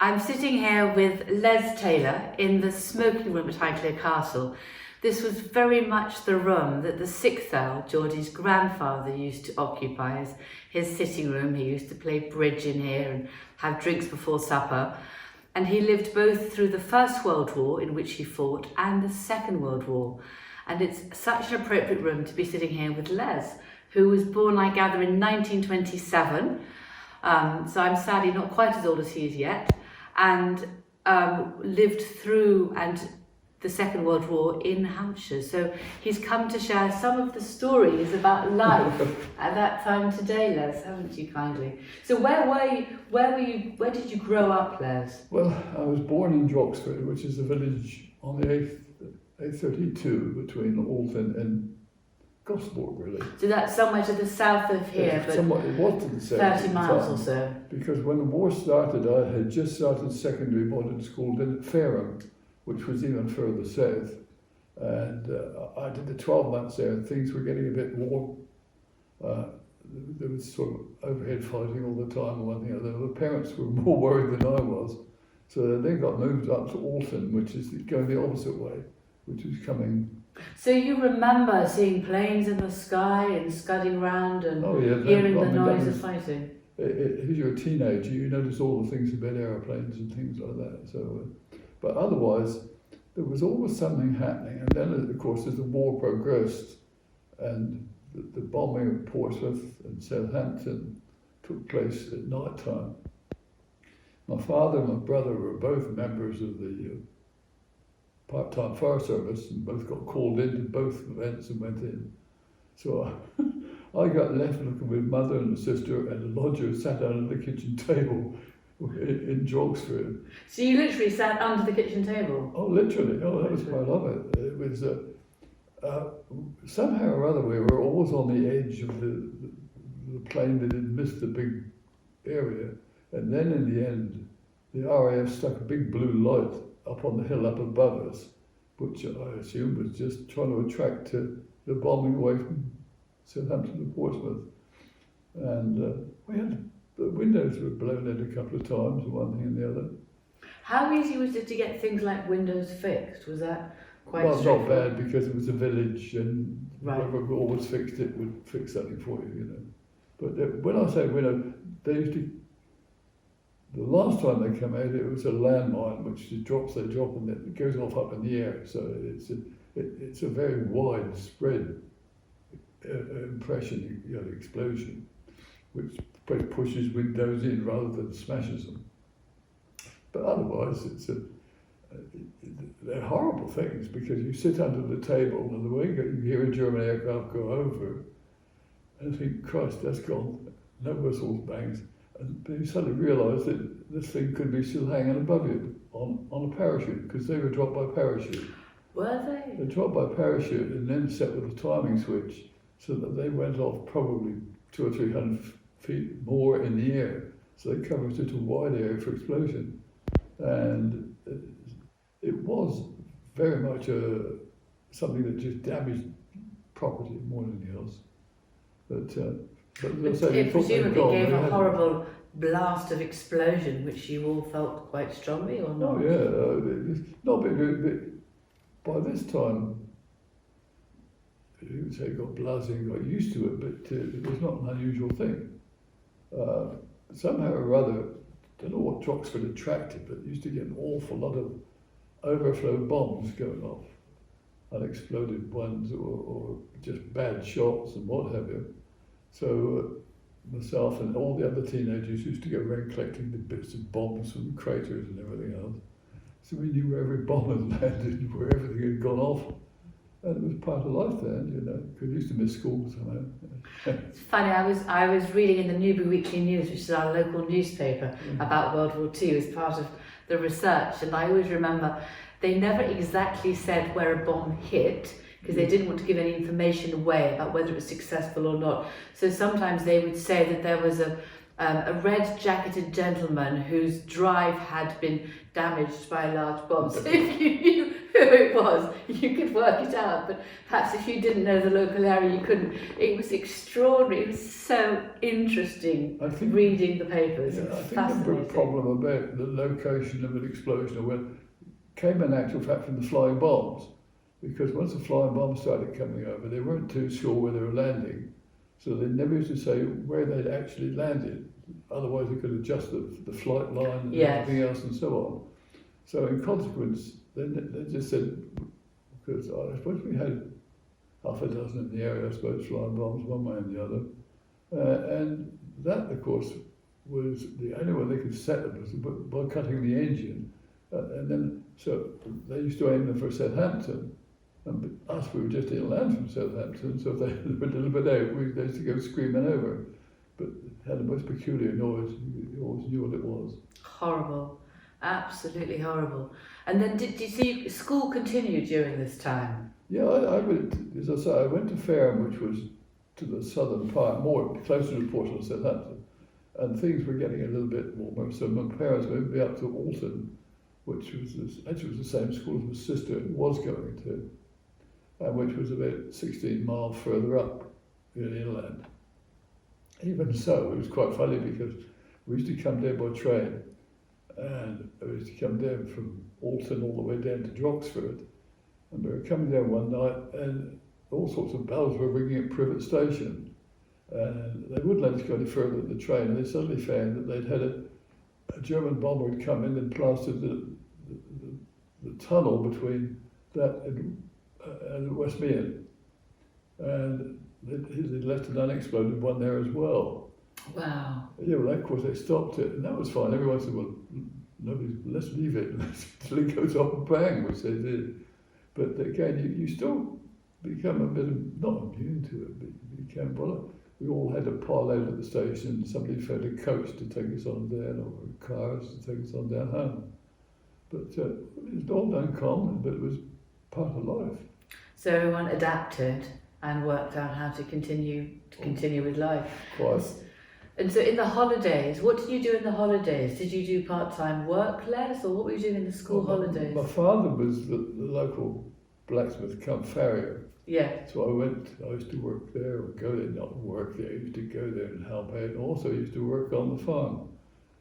I'm sitting here with Les Taylor in the smoking room at Highclere Castle. This was very much the room that the 6th Earl, Geordie's grandfather, used to occupy as his sitting room. He used to play bridge in here and have drinks before supper. And he lived both through the First World War, in which he fought, and the Second World War. And it's such an appropriate room to be sitting here with Les, who was born, I gather, in 1927. So I'm sadly not quite as old as he is yet, and lived through the Second World War in Hampshire. So he's come to share some of the stories about life at that time today, Les, haven't you kindly? So where did you grow up, Les? Well, I was born in Droxford, which is a village on the A32 between Alton and Gosport, really. So that's somewhere to the south of here, but somewhat, it was to the south 30 miles or so. Because when the war started, I had just started secondary modern school then at Fareham, which was even further south. And I did the 12 months there, and things were getting a bit warm. There was sort of overhead fighting all the time, and one thing or the other. The parents were more worried than I was. So they got moved up to Alton, which is going the opposite way, which was coming. So you remember seeing planes in the sky and scudding round and hearing the noise of fighting? If you're a teenager, you notice all the things about aeroplanes and things like that. So, but otherwise, there was always something happening. And then, of course, as the war progressed, and the bombing of Portsmouth and Southampton took place at night time. My father and my brother were both members of the part-time fire service, and both got called into both events and went in. So I got left looking with mother and a sister and a lodger sat down at the kitchen table in Droxford. So you literally sat under the kitchen table? Oh, literally. Oh, that was quite of it. It was somehow or other we were always on the edge of the plane that had missed the big area, and then in the end, the RAF stuck a big blue light up on the hill up above us, which I assume was just trying to attract the bombing away from Southampton to Portsmouth. And we had the windows were blown in a couple of times, one thing and the other. How easy was it to get things like windows fixed? Was that quite Well, not bad, because it was a village, and whoever always fixed it would fix something for you, you know. But when I say window, they used to. The last time they came out, it was a landmine, which they drop, and it goes off up in the air. So it's a very widespread impression, you know, explosion, which pushes windows in rather than smashes them. But otherwise, they're horrible things, because you sit under the table and the way you hear a German aircraft go over, and think, Christ, that's gone. No whistles, bangs. And you suddenly realise that this thing could be still hanging above you on a parachute, because they were dropped by parachute. Were they? They dropped by parachute and then set with a timing switch, so that they went off probably 200 or 300 feet more in the air. So they covered such a wide area for explosion. And it was very much something that just damaged property more than anything else. But it presumably gave a horrible blast of explosion, which you all felt quite strongly, or not? Oh yeah, not by this time, you would say got blasé and got used to it, but it was not an unusual thing. Somehow or other, I don't know what Droxford attracted, but used to get an awful lot of overflow bombs going off, unexploded ones, or just bad shots and what have you. So myself and all the other teenagers used to go around collecting the bits of bombs from craters and everything else. So we knew where every bomb had landed, where everything had gone off. And it was part of life then, you know, because we used to miss school somehow. It's funny, I was reading in the Newbury Weekly News, which is our local newspaper, about World War II as part of the research, and I always remember they never exactly said where a bomb hit, because they didn't want to give any information away about whether it was successful or not. So sometimes they would say that there was a red-jacketed gentleman whose drive had been damaged by a large bomb. So if you knew who it was, you could work it out, but perhaps if you didn't know the local area, you couldn't. It was extraordinary. It was so interesting reading the papers. Yeah, It was I think fascinating. the problem about the location of an explosion or when came in actual fact from the flying bombs, because once the flying bombs started coming over, they weren't too sure where they were landing, so they never used to say where they'd actually landed. Otherwise, they could adjust the flight line and everything else and so on. So, in consequence, they just said, because I suppose we had half a dozen in the area, I suppose, flying bombs, one way and the other, and that, of course, was the only way they could set them was by cutting the engine. And then, so they used to aim them for Southampton, and us, we were just inland from Southampton, so if they were a little bit out, they used to go screaming over. But it had the most peculiar noise, you always knew what it was. Horrible, absolutely horrible. And then did you see school continue during this time? Yeah, I went, as I say, I went to Fareham, which was to the southern part, more closer to Port of Southampton, and things were getting a little bit warmer, so my parents moved me up to Alton, which was actually was the same school as my sister was going to, which was about 16 miles further up in inland. Even so, it was quite funny because we used to come down by train, and we used to come down from Alton all the way down to Droxford, and we were coming down one night, and all sorts of bells were ringing at Privet Station, and they wouldn't let us go any further in the train, and they suddenly found that they'd had a German bomber had come in and plastered the tunnel between that and Westmead, and they left an unexploded one there as well. Wow. Yeah, well, of course they stopped it, and that was fine. Everyone said, "Well, let's leave it until it goes off and bang," which they did. But again, you still become a bit not immune to it, but you became we all had to pile out at the station. Somebody found a coach to take us on down, or cars to take us on down home. But it was all done calmly, but it was part of life. So everyone adapted and worked out how to continue with life. Quite. And so in the holidays, what did you do in the holidays? Did you do part-time work less, or what were you doing in the school holidays? My father was the local blacksmith come farrier. Yeah. So I used to work there, or go there, not work there, I used to go there and help out, and also used to work on the farm,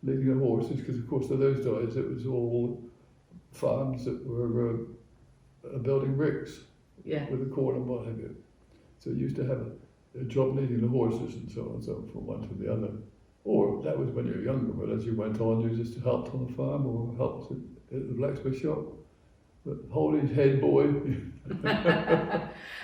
leading the horses, because of course in those days it was all farms that were building ricks with the corn and what have you. So you used to have a job leading the horses and so on, so from one to the other. Or that was when you were younger, but as you went on, you just helped on the farm or helped at the blacksmith shop. But holding head boy.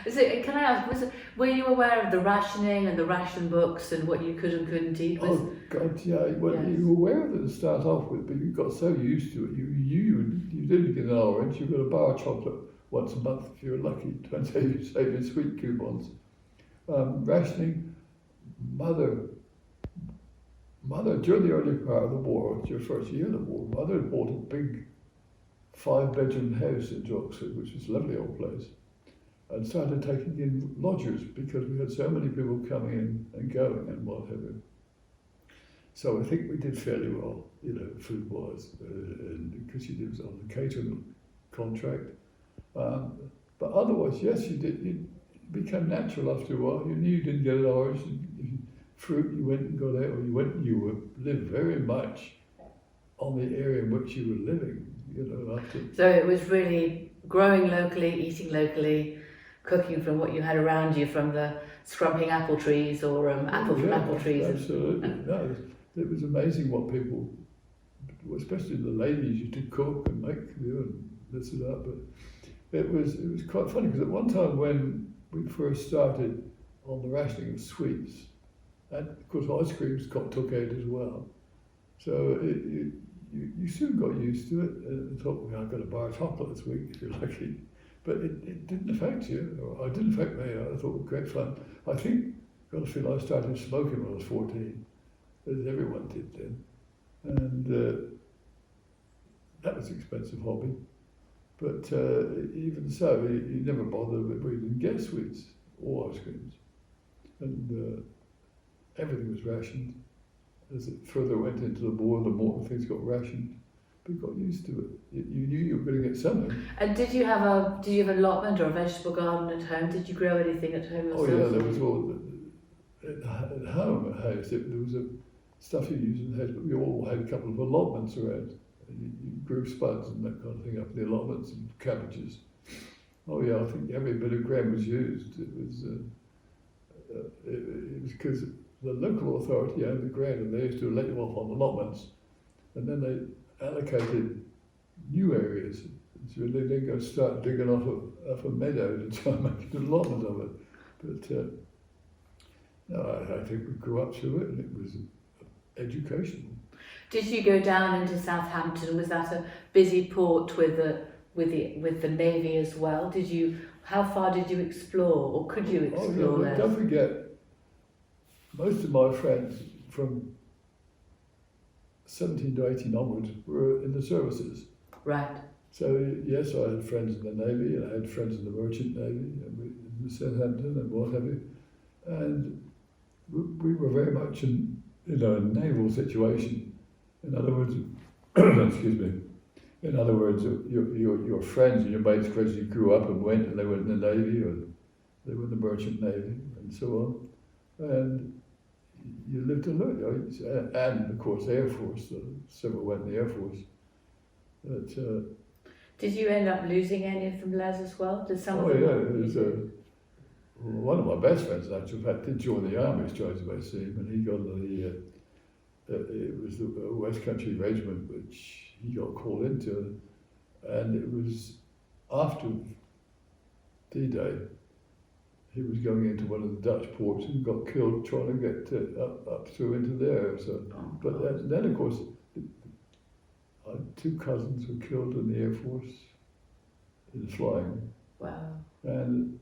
So, can I ask, were you aware of the rationing and the ration books and what you could and couldn't eat? Oh God, yeah. Well, you were aware of it to start off with, but you got so used to it. You didn't get an orange. You got a bar of chocolate once a month if you were lucky. Depends how you save your sweet coupons. Rationing, mother, during the early part of the war, your first year of the war, mother bought a big 5-bedroom house in Droxford, which was a lovely old place, and started taking in lodgers because we had so many people coming in and going and what have you. So I think we did fairly well, food-wise, and because you was on the catering contract. But otherwise, yes, you did. It became natural after a while. You knew you didn't get an orange. Fruit, you went and got out, or you lived very much on the area in which you were living. So it was really growing locally, eating locally, cooking from what you had around you, from the scrumping apple trees or apple from apple trees. Absolutely. No, it was amazing what people, especially the ladies, used to cook and make and this and that. But it was quite funny because at one time when we first started on the rationing of sweets, and of course ice creams got took out as well. So you soon got used to it and thought, well, I've got a bar of chocolate this week if you're lucky. But it didn't affect you, or it didn't affect me. I thought it was great fun. I think, got to feel I started smoking when I was 14, as everyone did then. And that was an expensive hobby. But even so, you never bothered with we didn't get sweets or ice creams. And everything was rationed. As it further went into the war, the more things got rationed. we got used to it. You knew you were going to get something. And did you have an allotment or a vegetable garden at home? Did you grow anything at home yourself? Oh yeah, there was all at home at house. There was stuff you used in the house, but we all had a couple of allotments around. You grew spuds and that kind of thing up in the allotments and cabbages. Oh yeah, I think every bit of ground was used. It was because the local authority owned the ground and they used to let you off on allotments, and then they allocated new areas. So they then go start digging off a meadow to try and make an allotment of it. But no, I think we grew up through it, and it was educational. Did you go down into Southampton? Was that a busy port with the navy as well? How far did you explore, or could you explore there? Don't forget, most of my friends from 17 to 18 onwards were in the services. Right. So yes, I had friends in the navy, and I had friends in the merchant navy, and in Southampton and what have you, and we were very much in a naval situation. In other words, excuse me. In other words, your friends and your mates gradually grew up and went, and they went in the navy, or they were in the merchant navy, and so on. And you lived to learn. And of course, Air Force. Several went in the Air Force. But, did you end up losing any of them, Les, as well? Did some of them? Oh yeah, there's one of my best friends, in actual fact, did join the army straight away, see him, and he got it was the West Country Regiment, which he got called into, and it was after D-Day. He was going into one of the Dutch ports and got killed trying to get up through into there. So, but then of course, I had two cousins were killed in the Air Force in flying. Wow. And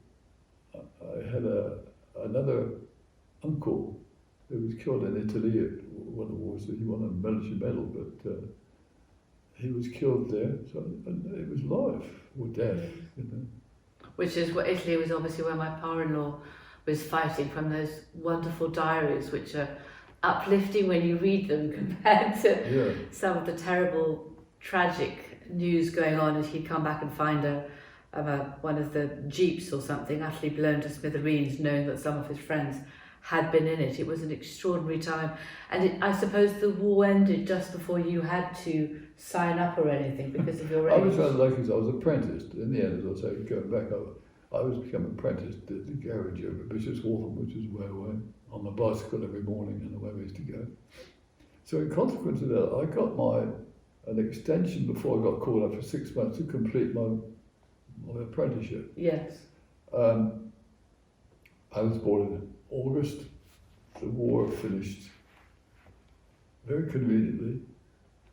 I had another uncle who was killed in Italy at one of the wars. So he won a military medal, but he was killed there. So it was life or death, Which is what Italy was obviously where my father-in-law was fighting from. Those wonderful diaries, which are uplifting when you read them compared to some of the terrible, tragic news going on as he'd come back and find one of the jeeps or something utterly blown to smithereens, knowing that some of his friends had been in it. It was an extraordinary time. And I suppose the war ended just before you had to sign up or anything because of your age. I was rather lucky because I was apprenticed. In the end, as I say, going back, I was become apprenticed at the garage over Bishop's Waltham, which is where I went on the bicycle every morning and away we used to go. So in consequence of that, I got an extension before I got called up for 6 months to complete my apprenticeship. Yes. I was born in August. The war finished very conveniently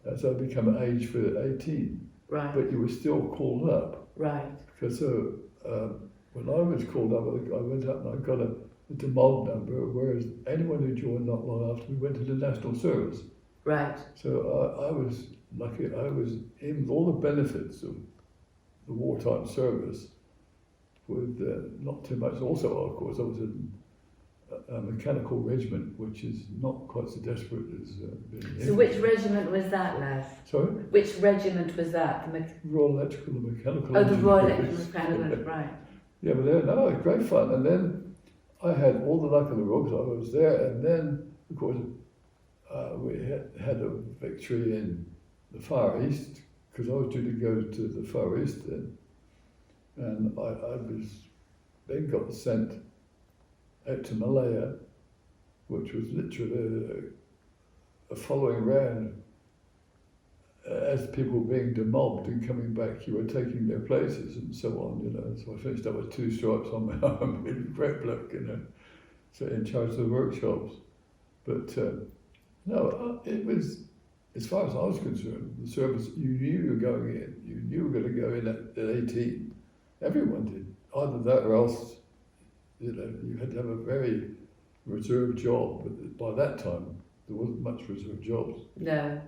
as I became an age for 18. Right. But you were still called up. Right. Because when I was called up, I went up and I got a demob number, whereas anyone who joined not long after me went to the national service. Right. So I was lucky. I was in with all the benefits of the wartime service with not too much. Also, of course, I was in a mechanical regiment, which is not quite so desperate as being. So which regiment was that, Les? Sorry? Which regiment was that? Royal Electrical and Mechanical. Oh, the Royal Electrical and Mechanical, right. Yeah, but it was great fun. And then I had all the luck of the world because I was there. And then, of course, we had a victory in the Far East because I was due to go to the Far East then. And I was then got sent out to Malaya, which was literally a following round. As people were being demobbed and coming back, you were taking their places and so on, So I finished up with 2 stripes on my arm, in great bloke, so in charge of the workshops. But no, it was, as far as I was concerned, the service, you knew you were going in. You knew you were going to go in at 18. Everyone did. Either that or else, you had to have a very reserved job. But by that time, there wasn't much reserved jobs. No.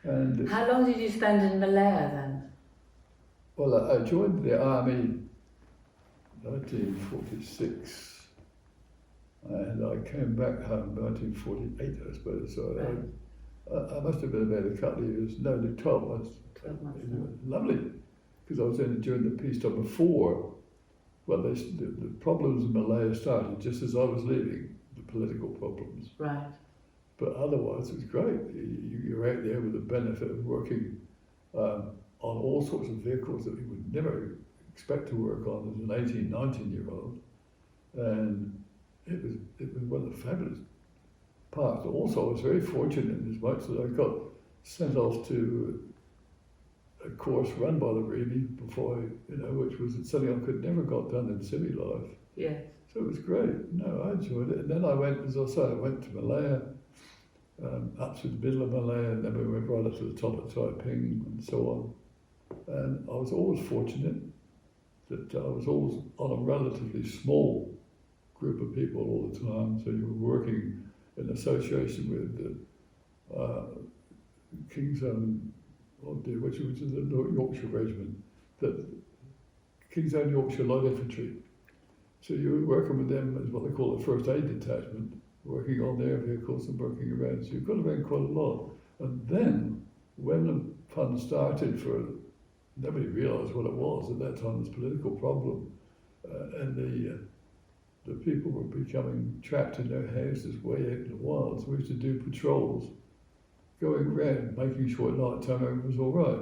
And how long did you spend in Malaya then? Well, I joined the army in 1946, and I came back home in 1948, I suppose. So I must have been about a couple of years, no, 12 months. 12 months. Lovely, because I was in it during the peacetime before. Well, the problems in Malaya started just as I was leaving, the political problems. Right. But otherwise, it was great. You're out there with the benefit of working on all sorts of vehicles that you would never expect to work on as an 18, 19-year-old. And it was one of the fabulous parts. Also, I was very fortunate in as much that I got sent off to a course run by the Navy before which was something I could never got done in civil life. Yes. So it was great. No, I enjoyed it. And then I went, as I say, I went to Malaya, up to the middle of Malaya, and then we went right up to the top of Taiping and so on. And I was always fortunate that I was always on a relatively small group of people all the time. So you were working in association with the King's Own, which was the Yorkshire Regiment, the King's Own Yorkshire Light Infantry. So you were working with them as what they call a first aid detachment, working on their vehicles and working around. So you've got around quite a lot. And then when the fun started nobody realised what it was at that time, this political problem, and the people were becoming trapped in their houses way out in the wilds. We used to do patrols, going around, making sure at night time everything was all right.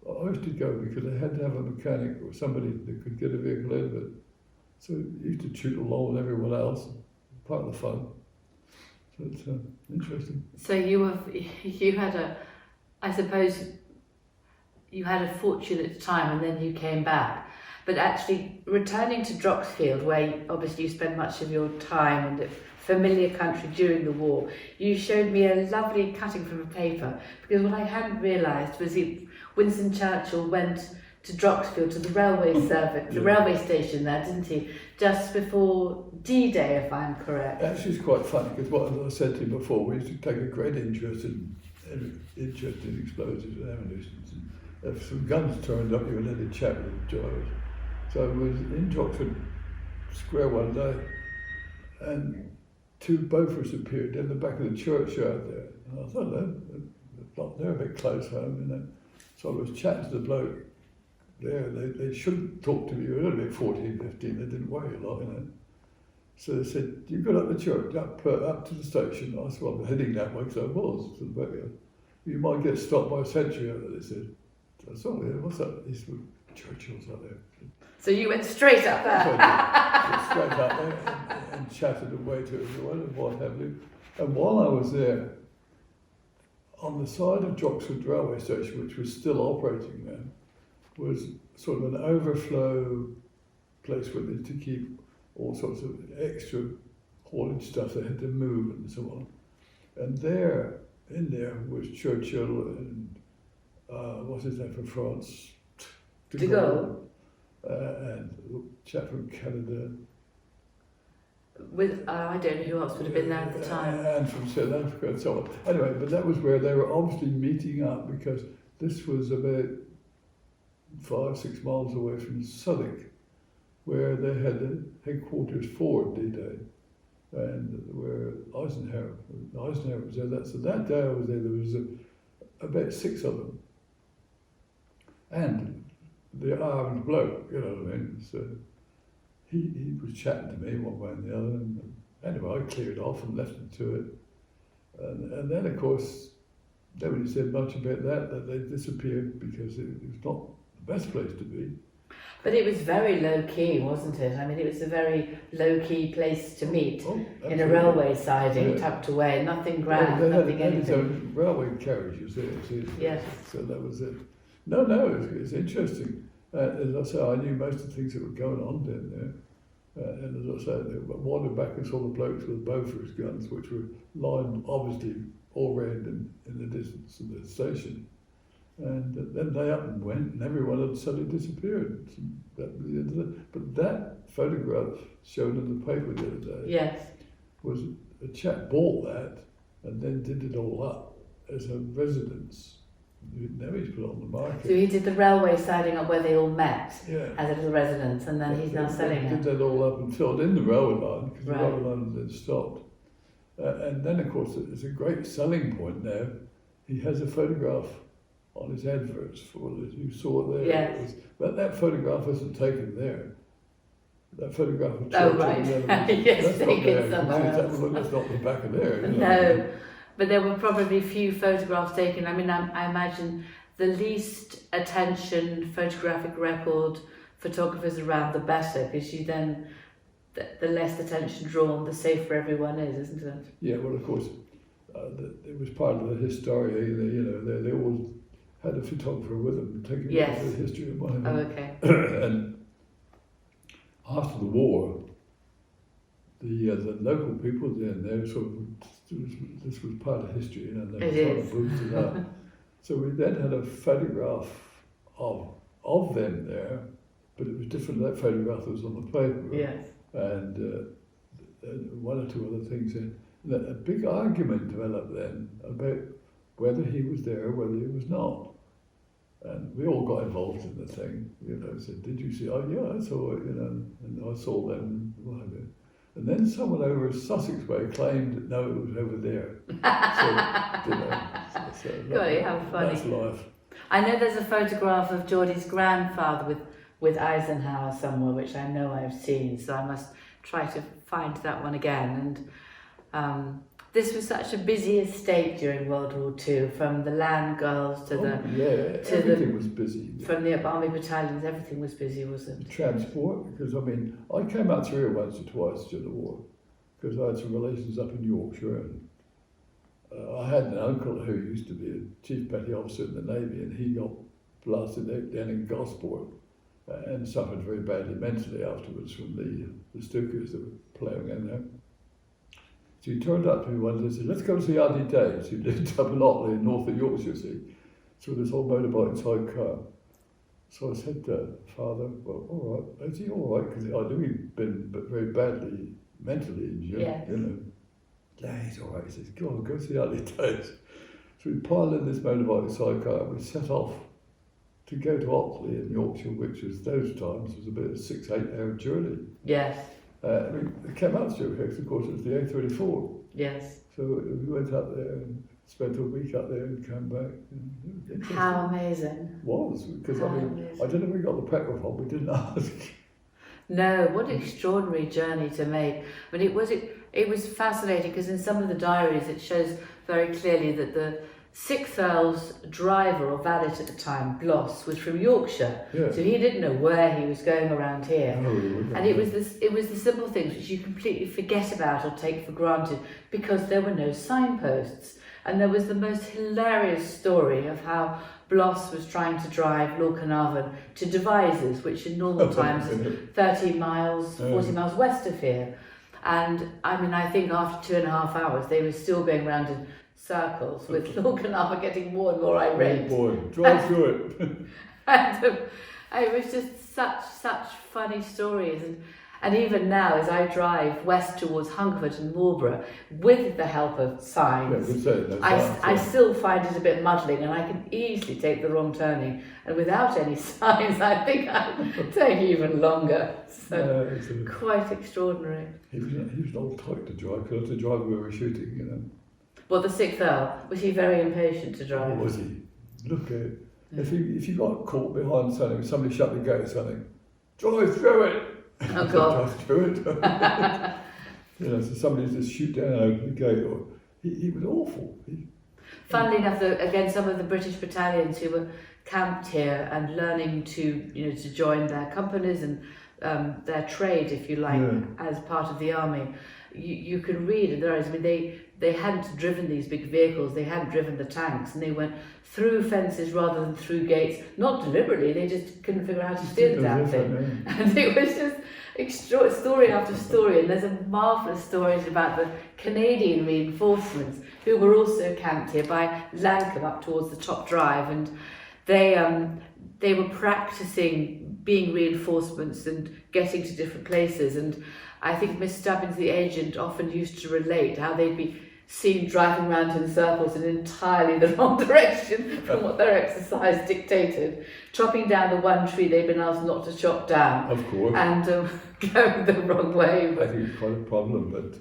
I used to go because I had to have a mechanic or somebody that could get a vehicle out of it. So you used to shoot along with everyone else, part of the fun. So it's interesting. So you had I suppose you had a fortunate time and then you came back. But actually returning to Droxfield, where obviously you spent much of your time in a familiar country during the war, you showed me a lovely cutting from a paper, because what I hadn't realised was Winston Churchill went to Droxfield, to the railway service, the railway station there, didn't he? Just before D-Day, if I'm correct. Actually, it's quite funny, because what I said to you before, we used to take a great interest in explosives and ammunition. If some guns turned up, you would let it chat with the drivers. So I was in Droxford Square one day, and two Beauforts appeared in the back of the churchyard there. And I thought, they're a bit close home, So I was chatting to the bloke there. They shouldn't talk to me. They were only about 14, 15. They didn't worry a lot, So they said, you got up the church, up to the station. I said, well, I'm heading that way, because I was. To the back there. You might get stopped by a sentry over there, they said. So I said, oh, yeah, what's up? He said, Churchill's up there. So you went straight up there? So I did. Straight up there and chatted away to everyone and what have you. And while I was there, on the side of Droxford railway station, which was still operating then, was sort of an overflow place where they had to keep all sorts of extra haulage stuff they had to move and so on. And in there was Churchill and what's his name from France? De Gaulle. And a chap from Canada. With I don't know who else would have been there at the time. And from South Africa and so on. Anyway, but that was where they were obviously meeting up, because this was about 5-6 miles away from Southwark, where they had the headquarters for D-Day, and where Eisenhower was there. So that day I was there was about 6 of them. And the armed bloke, you know what I mean? So he was chatting to me one way and the other, and anyway, I cleared off and left him to it. And then, of course, nobody said much about that they disappeared, because it was not the best place to be. But it was very low-key, wasn't it? I mean, it was a very low-key place to meet in a railway siding, tucked away, nothing grand, nothing anything. They had railway carriages there, yes. So that was it. No, it's interesting. As I say, I knew most of the things that were going on down there. And as I say, I wandered back and saw the blokes with Beaufort's guns, which were lined, obviously, all round in the distance of the station. And then they up and went, and everyone had suddenly disappeared. But that photograph shown in the paper the other day was a chap bought that and then did it all up as a residence. Now he's put it on the market. So he did the railway siding up where they all met as a little residence, and then he's now selling it. Did that all up and filled in the railway line, because the railway line had then stopped. And then, of course, it's a great selling point now he has a photograph on his adverts for it. You saw it there. Yes. But that photograph isn't taken there. That photograph of Oh, Churchill right. and D-Day, Yes, that's not taken there. somewhere else. Look, that's not the back of there. You know. No, but there were probably few photographs taken. I mean, I imagine the least attention photographic record photographers around, the better, because you then, the less attention drawn, the safer everyone is, isn't it? Yeah, well, of course, it was part of the historia. You know, they always had a photographer with them taking Yes. the history of mine. Oh, okay. And after the war, the local people then, they sort of, this was part of history, and they were trying to boost it up. So we then had a photograph of them there, but it was different than that photograph that was on the paper. Yes. And one or two other things. And a big argument developed then about whether he was there or whether he was not. And we all got involved in the thing, you know, said, did you see? Oh yeah, I saw it, you know, and I saw them, what have you. And then someone over Sussex way claimed that no, it was over there. So, you know, Golly, how funny. That's life. I know there's a photograph of Geordie's grandfather with Eisenhower somewhere, which I know I've seen, so I must try to find that one again. And this was such a busy estate during World War II, from the land girls to everything was busy. From the army battalions, everything was busy, wasn't it? Transport, because I mean, I came out through here once or twice during the war, because I had some relations up in Yorkshire, and I had an uncle who used to be a chief petty officer in the Navy, and he got blasted out down in Gosport and suffered very badly mentally afterwards from the Stukas that were ploughing in there. So he turned up to me one day and said, let's go see D-Day. So he lived up in Otley in north of Yorkshire, see, so this old motorbike inside car. So I said to Father, well, all right, is he all right? Because I knew he'd been very badly mentally injured, Yes. you know. Yeah, he's all right. He says, go on, go see D-Day. So we piled in this motorbike sidecar and we set off to go to Otley in Yorkshire, which was those times was about a 6-8 hour journey. Yes. We came out through here because, of course, it was the A34. Yes. So we went up there and spent a week up there and came back. How amazing. Was, because How I mean, amazing. I don't know where we got the petrol from, we didn't ask. No, what an extraordinary journey to make. I mean, it was fascinating, because in some of the diaries it shows very clearly that the 6th Earl's driver or valet at the time, Bloss, was from Yorkshire. Yeah. So he didn't know where he was going around here. Oh, And it was the simple things which you completely forget about or take for granted, because there were no signposts. And there was the most hilarious story of how Bloss was trying to drive Lord Carnarvon to Devizes, which in normal times is 30 miles, 40 miles west of here. And I mean, I think after 2.5 hours, they were still going around in circles, with Lord Carnarvon getting more and more irate. Oh boy, drive through it. And it was just such funny stories. And even now, as I drive west towards Hungerford and Marlborough, with the help of signs, I still find it a bit muddling, and I can easily take the wrong turning. And without any signs, I think I'd take even longer. So quite extraordinary. He was an old type to drive, because I had to drive where we were shooting, you know. Well, the 6th Earl, was he very impatient to drive? Or was he? Look at it. If you got caught behind something, somebody shut the gate or something, drive through it. Oh God. Drive through it. You know, so somebody just shoot down and open the gate. Or he was awful. Funnily enough, again, some of the British battalions who were camped here and learning to join their companies and their trade, if you like, as part of the army. You can read in their eyes. I mean, they hadn't driven these big vehicles, they hadn't driven the tanks, and they went through fences rather than through gates, not deliberately, they just couldn't figure out how to steer the damn thing. And it was just story after story, and there's a marvellous stories about the Canadian reinforcements who were also camped here by Lancome up towards the top drive, and they were practicing being reinforcements and getting to different places. And I think Miss Stubbins, the agent, often used to relate how they'd be seen driving around in circles in entirely the wrong direction from what their exercise dictated, chopping down the one tree they'd been asked not to chop down. Of course. And going the wrong way. I think it's quite a problem, but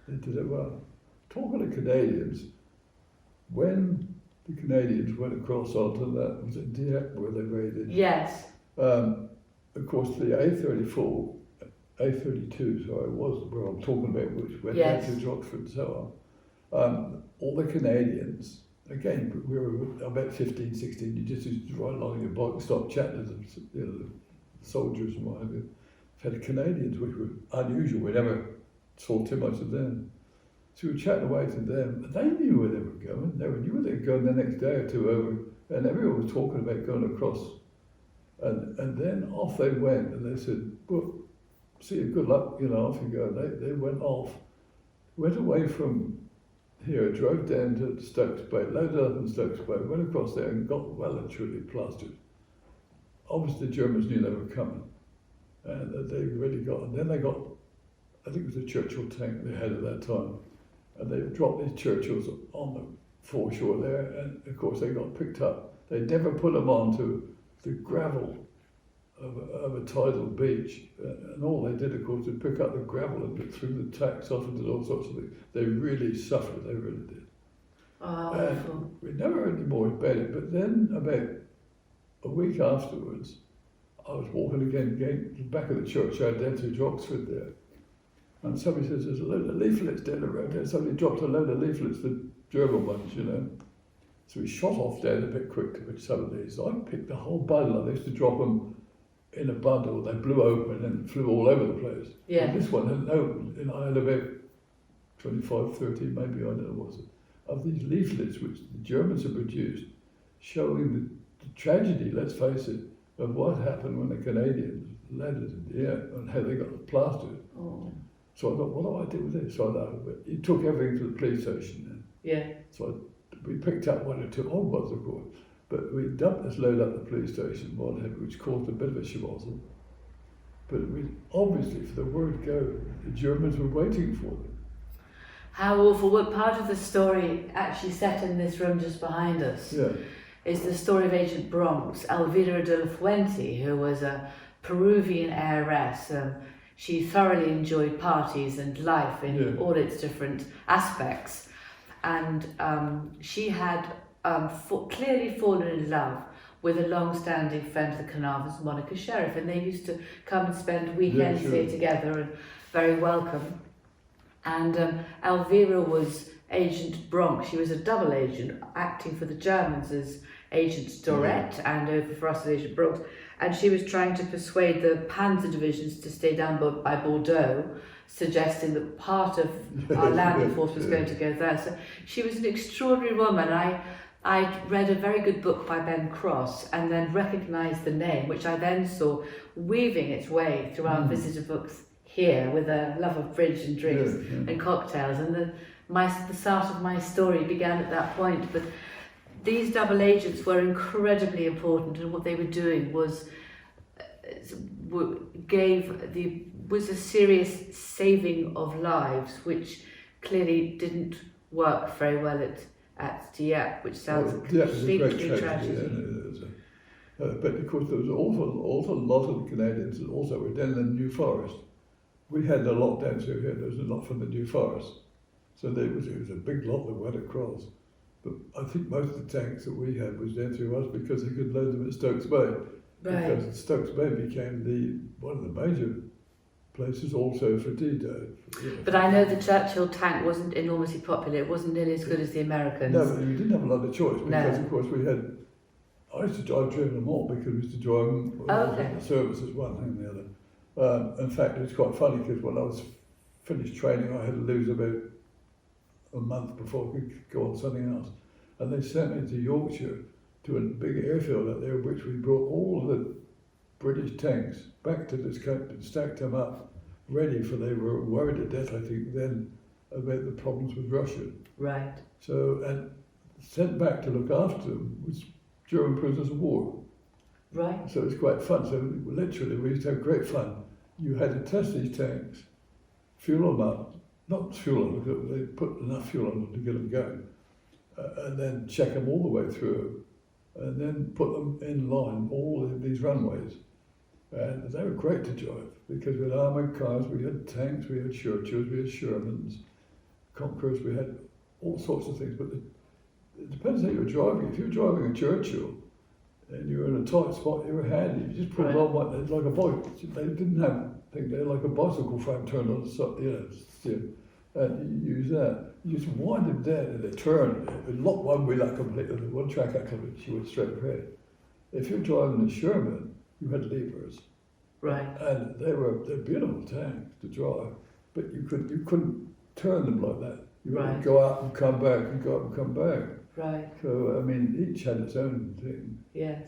they did it well. Talking of Canadians, when the Canadians went across onto that, was it Dieppe where they raided? Yes. Of course, the A34, A32, sorry, was where I'm talking about, which went Yes. down to Oxford and so on. All the Canadians, again, we were about 15, 16, you just used to ride along your bike and stop chatting to the soldiers and what have you. We had Canadians, which were unusual, we never saw too much of them. So we were chatting away to them, and they knew where they were going. They knew where they were going the next day or two over, and everyone was talking about going across. And then off they went, and they said, well, see you, good luck, off you go. They went off, went away from here, drove down to Stokes Bay, loaded up in Stokes Bay, went across there and got well and truly plastered. Obviously the Germans knew they were coming, and they really got, and then they got, I think it was a Churchill tank they had at that time, and they dropped these Churchills on the foreshore there, and of course they got picked up. They never put them onto the gravel of a tidal beach, and all they did, of course, was pick up the gravel and threw the tacks off and did all sorts of things. They really suffered, they really did. Oh, and we never heard any more about it, but then about a week afterwards, I was walking again to the back of the churchyard down to Oxford there, and somebody says, there's a load of leaflets down the road there. Somebody dropped a load of leaflets, the German ones, So we shot off down a bit quick to pick some of these. I picked the whole bundle. I used to drop them in a bundle. They blew open and flew all over the place. Yeah. And this one hadn't opened, and I had about 25, 30, maybe, I don't know what it was, of these leaflets which the Germans had produced, showing the tragedy, let's face it, of what happened when the Canadians landed in the air and how they got plastered. Oh. So I thought, what do I do with this? So I know, but he took everything to the police station then. Yeah. So we picked up one or two old ones, of course, but we dumped this load up the police station, which caused a bit of a shabozzle. But we obviously, for the word go, the Germans were waiting for them. How awful. What part of the story actually set in this room just behind us is the story of Agent Bronx, Elvira de la Fuente, who was a Peruvian heiress. She thoroughly enjoyed parties and life in all its different aspects. And she had clearly fallen in love with a long-standing friend of the Carnarvons, Monica Sheriff, and they used to come and spend weekends here together, and very welcome. And Elvira was Agent Bronx. She was a double agent, acting for the Germans as Agent Dorette and over for us as Agent Bronx. And she was trying to persuade the Panzer divisions to stay down by Bordeaux, suggesting that part of our landing force was going to go there. So she was an extraordinary woman. I read a very good book by Ben Cross and then recognised the name, which I then saw weaving its way through our visitor books here with a love of bridge and drinks and cocktails. And the start of my story began at that point. But these double agents were incredibly important, and what they were doing was a serious saving of lives, which clearly didn't work very well at Dieppe, which sounds completely tragic. But of course there was an awful lot of the Canadians that also were down in the New Forest. We had a lot down through here, there was a lot from the New Forest. So it was a big lot that went across. But I think most of the tanks that we had was down through us because they could load them at Stokes Bay. Right. Because Stokes Bay became one of the major places also for D-Day. But I know the Churchill tank wasn't enormously popular. It wasn't nearly as good as the Americans. No, but we didn't have a lot of choice because, of course, I used to drive them all because we used to drive them the services, one thing and the other. In fact, it was quite funny because when I was finished training, I had to lose about a month before I could go on something else. And they sent me to Yorkshire to a big airfield out there, which we brought all the British tanks back to this country and stacked them up, ready for they were worried to death, I think, then about the problems with Russia. Right. So, and sent back to look after them was German prisoners of war. Right. So it was quite fun. So literally, we used to have great fun. You had to test these tanks, fuel them up, not fuel them, because they put enough fuel on them to get them going, and then check them all the way through, and then put them in line, all of these runways. And they were great to drive, because we had armoured cars, we had tanks, we had Churchills, we had Shermans, Conquerors, we had all sorts of things, but it depends how you're driving. If you're driving a Churchill and you're in a tight spot, you're handy. You just put it on like a bike. They didn't have, I think they had like a bicycle frame turned on the side, and you use that. You just wind them down and they turn. It lock one wheel up completely, one track up completely, she went straight ahead. If you're driving a Sherman, you had levers. Right. And they're beautiful tanks to drive, but you couldn't turn them like that. You had to go up and come back and go up and come back. Right. So, I mean, each had its own thing. Yes.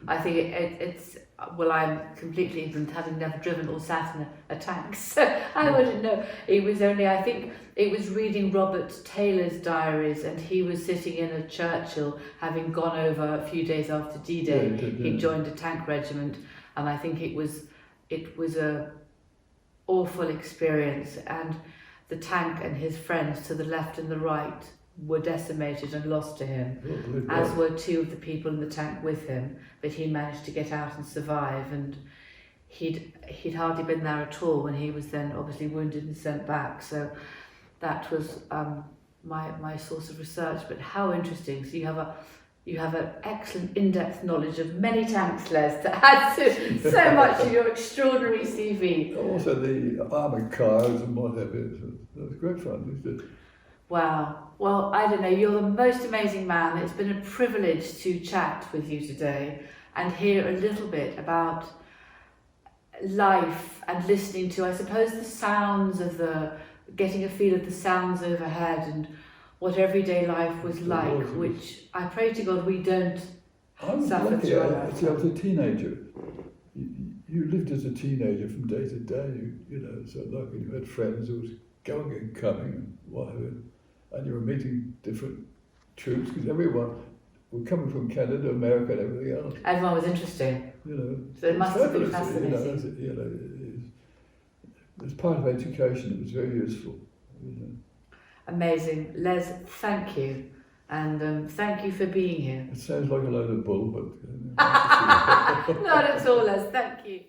I think it's, well, I'm completely ignorant, having never driven or sat in a tank, so I wouldn't know. It was only, I think, it was reading Robert Taylor's diaries, and he was sitting in a Churchill, having gone over a few days after D-Day. Yeah, he joined a tank regiment, and I think it was a awful experience, and the tank and his friends to the left and the right were decimated and lost to him, as were two of the people in the tank with him, but he managed to get out and survive, and he'd hardly been there at all when he was then obviously wounded and sent back. So that was my source of research. But how interesting. So you have an excellent in-depth knowledge of many tanks, Les, to add to so much of your extraordinary CV. Also the armoured cars and what have you. That was great fun. Wow. Well, I don't know, you're the most amazing man. It's been a privilege to chat with you today and hear a little bit about life and listening to, I suppose, the sounds of getting a feel of the sounds overhead and what everyday life was like, which I pray to God we don't suffer through our life. I was a teenager. You lived as a teenager from day to day, so like you had friends who was going and coming and whatever. And you were meeting different troops, because everyone were coming from Canada, America, and everything else. Everyone was interesting. So it must have been fascinating. As part of education, it was very useful. Amazing. Les, thank you. And thank you for being here. It sounds like a load of bull, but... Not at all, Les. Thank you.